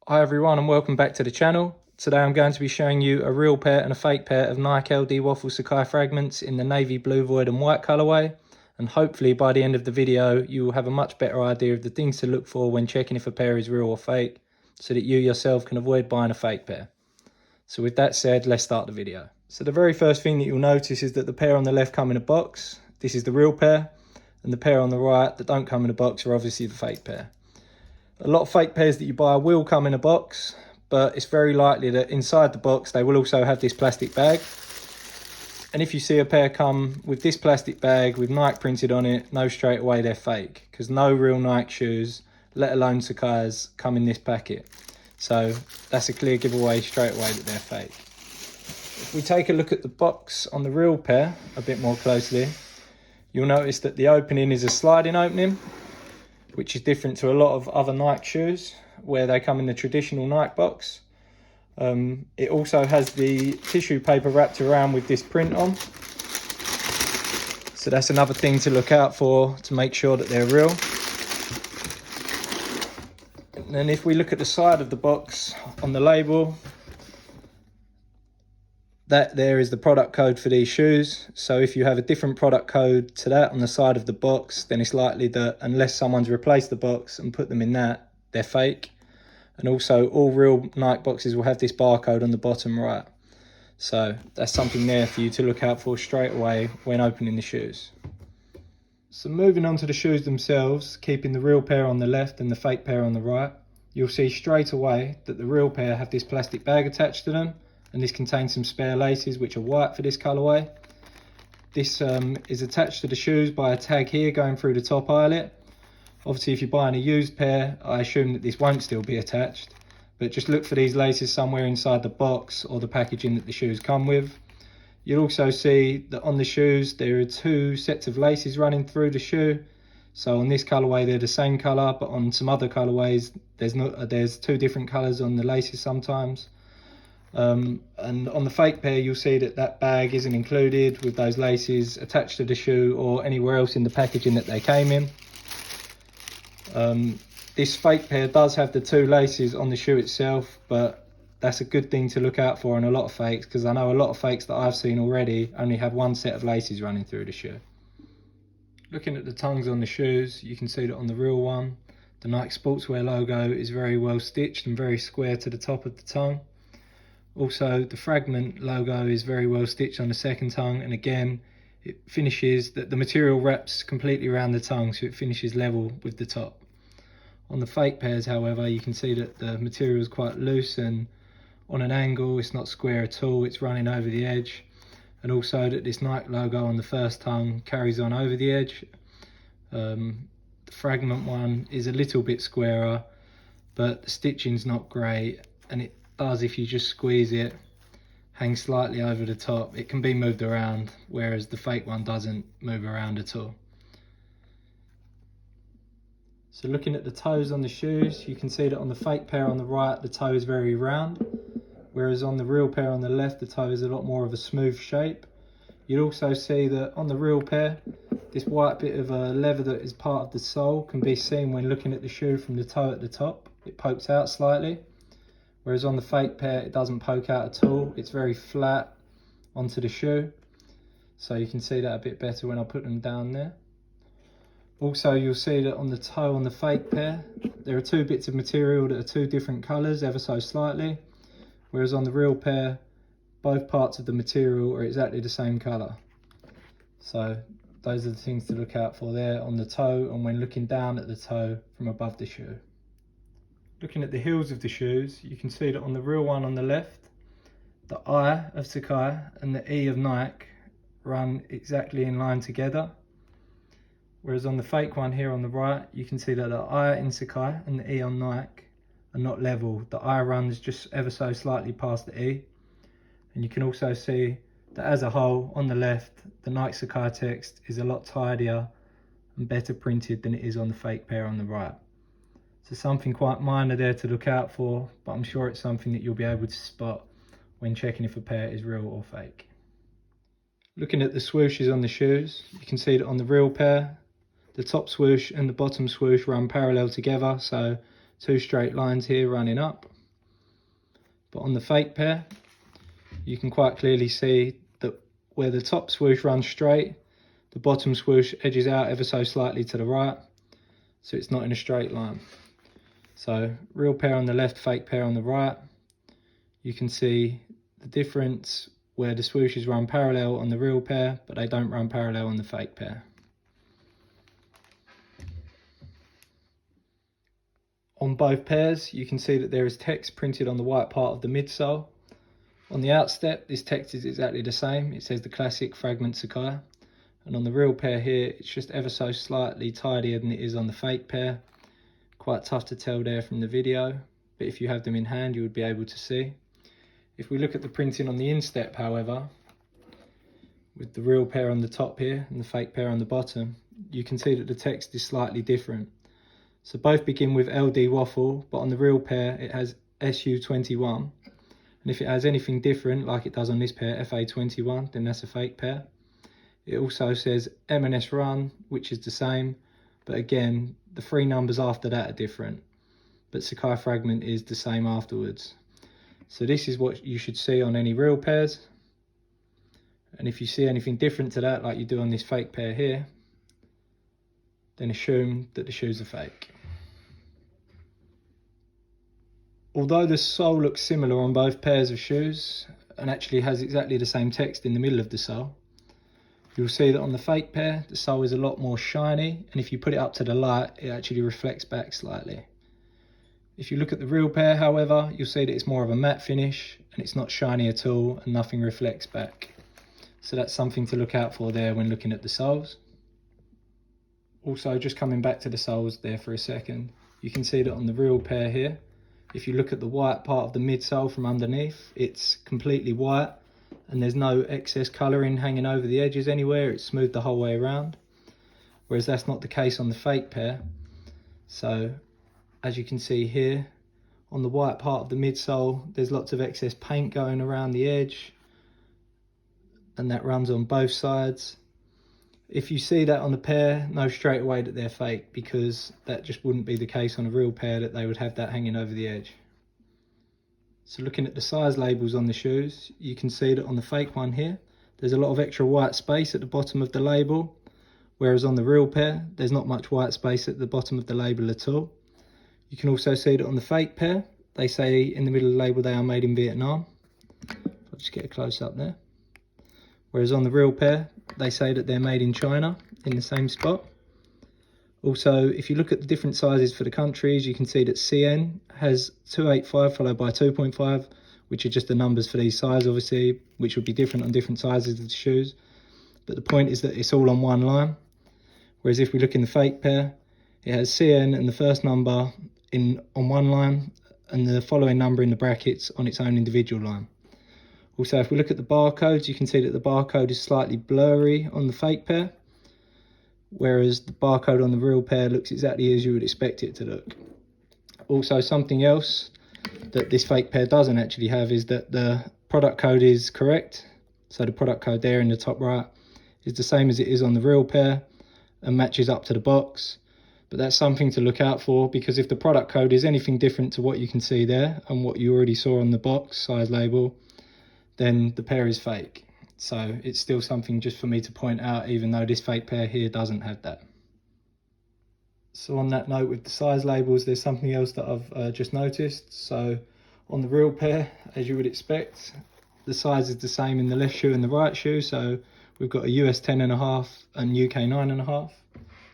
Hi everyone and welcome back to the channel. Today I'm going to be showing you a real pair and a fake pair of Nike LD Waffle Sacai fragments in the navy blue void and white colourway, and hopefully by the end of the video you will have a much better idea of the things to look for when checking if a pair is real or fake, so that you yourself can avoid buying a fake pair. So with that said, let's start the video. So the very first thing that you'll notice is that the pair on the left come in a box. This is the real pair, and the pair on the right that don't come in a box are obviously the fake pair. A lot of fake pairs that you buy will come in a box, but it's very likely that inside the box they will also have this plastic bag. And if you see a pair come with this plastic bag with Nike printed on it, know straight away they're fake, because no real Nike shoes, let alone Sacai's, come in this packet. So that's a clear giveaway straight away that they're fake. If we take a look at the box on the real pair a bit more closely, you'll notice that the opening is a sliding opening, which is different to a lot of other Nike shoes where they come in the traditional Nike box. It also has the tissue paper wrapped around with this print on. So that's another thing to look out for to make sure that they're real. And then if we look at the side of the box on the label, that there is the product code for these shoes. So if you have a different product code to that on the side of the box, then it's likely that unless someone's replaced the box and put them in that, they're fake. And also all real Nike boxes will have this barcode on the bottom right. So that's something there for you to look out for straight away when opening the shoes. So moving on to the shoes themselves, keeping the real pair on the left and the fake pair on the right, you'll see straight away that the real pair have this plastic bag attached to them, and this contains some spare laces which are white for this colourway. This is attached to the shoes by a tag here going through the top eyelet. Obviously if you're buying a used pair, I assume that this won't still be attached, but just look for these laces somewhere inside the box or the packaging that the shoes come with. You'll also see that on the shoes there are two sets of laces running through the shoe. So on this colourway they're the same colour, but on some other colourways there's two different colours on the laces sometimes. And on the fake pair you'll see that that bag isn't included with those laces attached to the shoe or anywhere else in the packaging that they came in. This fake pair does have the two laces on the shoe itself, but that's a good thing to look out for on a lot of fakes, because I know a lot of fakes that I've seen already only have one set of laces running through the shoe. Looking at the tongues on the shoes, you can see that on the real one the Nike Sportswear logo is very well stitched and very square to the top of the tongue. Also, the Fragment logo is very well stitched on the second tongue, and again, it finishes that the material wraps completely around the tongue, so it finishes level with the top. On the fake pairs, however, you can see that the material is quite loose and on an angle, it's not square at all, it's running over the edge. And also that this Nike logo on the first tongue carries on over the edge. The Fragment one is a little bit squarer, but the stitching's not great, and it does, if you just squeeze it, hang slightly over the top. It can be moved around, whereas the fake one doesn't move around at all. So looking at the toes on the shoes, you can see that on the fake pair on the right the toe is very round, whereas on the real pair on the left the toe is a lot more of a smooth shape. You'll also see that on the real pair, this white bit of leather that is part of the sole can be seen when looking at the shoe from the toe at the top. It pokes out slightly. Whereas on the fake pair it doesn't poke out at all, it's very flat onto the shoe. So you can see that a bit better when I put them down there. Also you'll see that on the toe on the fake pair, there are two bits of material that are two different colours ever so slightly. Whereas on the real pair, both parts of the material are exactly the same colour. So those are the things to look out for there on the toe and when looking down at the toe from above the shoe. Looking at the heels of the shoes, you can see that on the real one on the left, the I of Sacai and the E of Nike run exactly in line together. Whereas on the fake one here on the right, you can see that the I in Sacai and the E on Nike are not level. The I runs just ever so slightly past the E. And you can also see that as a whole, on the left, the Nike Sacai text is a lot tidier and better printed than it is on the fake pair on the right. So something quite minor there to look out for, but I'm sure it's something that you'll be able to spot when checking if a pair is real or fake. Looking at the swooshes on the shoes, you can see that on the real pair, the top swoosh and the bottom swoosh run parallel together, so two straight lines here running up. But on the fake pair, you can quite clearly see that where the top swoosh runs straight, the bottom swoosh edges out ever so slightly to the right, so it's not in a straight line. So real pair on the left, fake pair on the right. You can see the difference where the swooshes run parallel on the real pair, but they don't run parallel on the fake pair. On both pairs, you can see that there is text printed on the white part of the midsole. On the outstep, this text is exactly the same. It says the classic Fragment Sacai. And on the real pair here, it's just ever so slightly tidier than it is on the fake pair. Quite tough to tell there from the video, but if you have them in hand, you would be able to see. If we look at the printing on the instep, however, with the real pair on the top here and the fake pair on the bottom, you can see that the text is slightly different. So both begin with LD Waffle, but on the real pair it has SU21. And if it has anything different, like it does on this pair, FA21, then that's a fake pair. It also says M&S Run, which is the same, but again, the 3 numbers after that are different. But Sacai Fragment is the same afterwards. So this is what you should see on any real pairs. And if you see anything different to that, like you do on this fake pair here, then assume that the shoes are fake. Although the sole looks similar on both pairs of shoes, and actually has exactly the same text in the middle of the sole, you'll see that on the fake pair, the sole is a lot more shiny, and if you put it up to the light, it actually reflects back slightly. If you look at the real pair, however, you'll see that it's more of a matte finish, and it's not shiny at all, and nothing reflects back. So that's something to look out for there when looking at the soles. Also, just coming back to the soles there for a second, you can see that on the real pair here, if you look at the white part of the midsole from underneath, it's completely white, and there's no excess colouring hanging over the edges anywhere. It's smooth the whole way around, whereas that's not the case on the fake pair. So as you can see here, on the white part of the midsole, there's lots of excess paint going around the edge, and that runs on both sides. If you see that on the pair, know straight away that they're fake, because that just wouldn't be the case on a real pair, that they would have that hanging over the edge. So looking at the size labels on the shoes, you can see that on the fake one here, there's a lot of extra white space at the bottom of the label, whereas on the real pair, there's not much white space at the bottom of the label at all. You can also see that on the fake pair, they say in the middle of the label they are made in Vietnam. I'll just get a close up there. Whereas on the real pair, they say that they're made in China, in the same spot. Also, if you look at the different sizes for the countries, you can see that CN has 285 followed by 2.5, which are just the numbers for these sizes, obviously, which would be different on different sizes of the shoes. But the point is that it's all on one line. Whereas if we look in the fake pair, it has CN and the first number on one line, and the following number in the brackets on its own individual line. Also, if we look at the barcodes, you can see that the barcode is slightly blurry on the fake pair, whereas the barcode on the real pair looks exactly as you would expect it to look. Also, something else that this fake pair doesn't actually have is that the product code is correct. So the product code there in the top right is the same as it is on the real pair and matches up to the box. But that's something to look out for, because if the product code is anything different to what you can see there and what you already saw on the box size label, then the pair is fake. So it's still something just for me to point out, even though this fake pair here doesn't have that. So on that note, with the size labels, there's something else that I've just noticed. So on the real pair, as you would expect, the size is the same in the left shoe and the right shoe. So we've got a US 10.5 and UK 9.5.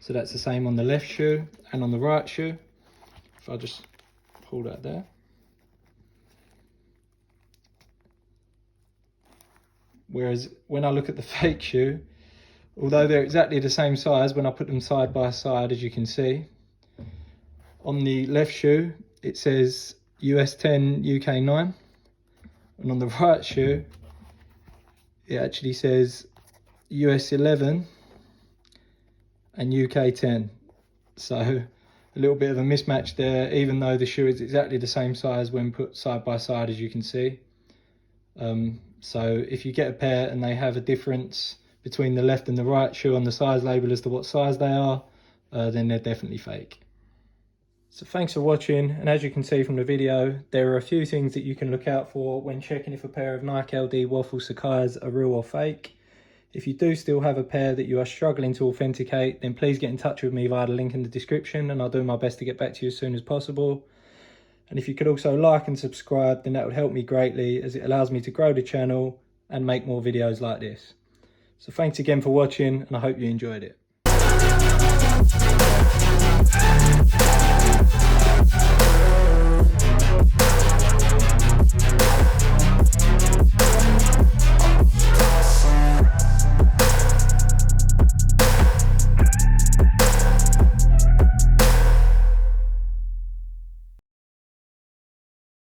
So that's the same on the left shoe and on the right shoe. If I just pull that there. Whereas when I look at the fake shoe, although they're exactly the same size, when I put them side by side, as you can see, on the left shoe, it says US 10, UK 9. And on the right shoe, it actually says US 11 and UK 10. So a little bit of a mismatch there, even though the shoe is exactly the same size when put side by side, as you can see. So if you get a pair and they have a difference between the left and the right shoe on the size label as to what size they are, then they're definitely fake. So thanks for watching, and as you can see from the video, there are a few things that you can look out for when checking if a pair of Nike LD Waffle Sacai's are real or fake. If you do still have a pair that you are struggling to authenticate, then please get in touch with me via the link in the description, and I'll do my best to get back to you as soon as possible. And if you could also like and subscribe, then that would help me greatly, as it allows me to grow the channel and make more videos like this. So thanks again for watching, and I hope you enjoyed it.